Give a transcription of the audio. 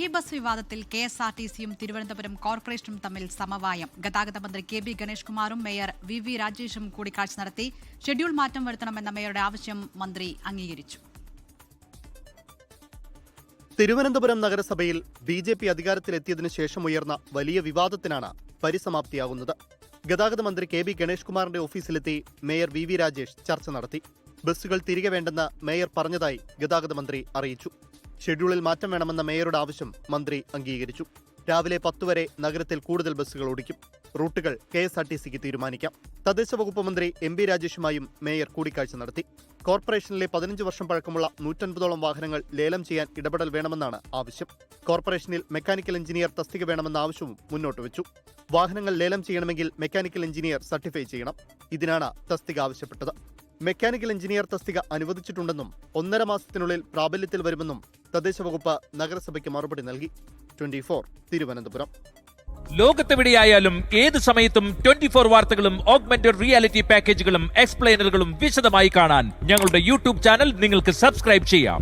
ഈ ബസ് വിവാദത്തിൽ KSRTCയും തിരുവനന്തപുരം കോർപ്പറേഷനും തമ്മിൽ സമവായം. ഗതാഗത മന്ത്രി KB ഗണേഷ് കുമാറും മേയർ VV രാജേഷും കൂടിക്കാഴ്ച നടത്തി. ഷെഡ്യൂൾ മാറ്റം വരുത്തണമെന്ന മേയറുടെ ആവശ്യം മന്ത്രി അംഗീകരിച്ചു. തിരുവനന്തപുരം നഗരസഭയിൽ BJP അധികാരത്തിലെത്തിയതിനു ശേഷം ഉയർന്ന വലിയ വിവാദത്തിനാണ് പരിസമാപ്തിയാകുന്നത്. ഗതാഗത മന്ത്രി KB ഗണേഷ് കുമാറിന്റെ ഓഫീസിലെത്തി മേയർ VV രാജേഷ് ചർച്ച നടത്തി. ബസ്സുകൾ തിരികെ വേണ്ടെന്ന് മേയർ പറഞ്ഞതായി ഗതാഗത മന്ത്രി അറിയിച്ചു. ഷെഡ്യൂളിൽ മാറ്റം വേണമെന്ന മേയറുടെ ആവശ്യം മന്ത്രി അംഗീകരിച്ചു. രാവിലെ 10 വരെ നഗരത്തിൽ കൂടുതൽ ബസ്സുകൾ ഓടിക്കും. റൂട്ടുകൾ KSRTCക്ക് തീരുമാനിക്കാം. തദ്ദേശ വകുപ്പ് മന്ത്രി MB രാജേഷുമായും മേയർ കൂടിക്കാഴ്ച നടത്തി. കോർപ്പറേഷനിലെ 15 വർഷം പഴക്കമുള്ള 150ഓളം വാഹനങ്ങൾ ലേലം ചെയ്യാൻ ഇടപെടൽ വേണമെന്നാണ് ആവശ്യം. കോർപ്പറേഷനിൽ മെക്കാനിക്കൽ എഞ്ചിനീയർ തസ്തിക വേണമെന്ന ആവശ്യവും മുന്നോട്ട് വെച്ചു. വാഹനങ്ങൾ ലേലം ചെയ്യണമെങ്കിൽ മെക്കാനിക്കൽ എഞ്ചിനീയർ സർട്ടിഫൈ ചെയ്യണം. ഇതിനാണ് തസ്തിക ആവശ്യപ്പെട്ടത്. മെക്കാനിക്കൽ എഞ്ചിനീയർ തസ്തിക അനുവദിച്ചിട്ടുണ്ടെന്നും 1.5 മാസത്തിനുള്ളിൽ പ്രാബല്യത്തിൽ വരുമെന്നും തദ്ദേശ വകുപ്പ് നഗരസഭയ്ക്ക് മറുപടി നൽകി. 24 തിരുവനന്തപുരം. ലോകത്തെവിടെയായാലും ഏത് സമയത്തും 24 വാർത്തകളും ഓഗ്മെന്റഡ് റിയാലിറ്റി പാക്കേജുകളും എക്സ്പ്ലെയിനറുകളും വിശദമായി കാണാൻ ഞങ്ങളുടെ YouTube ചാനൽ നിങ്ങൾക്ക് സബ്സ്ക്രൈബ് ചെയ്യാം.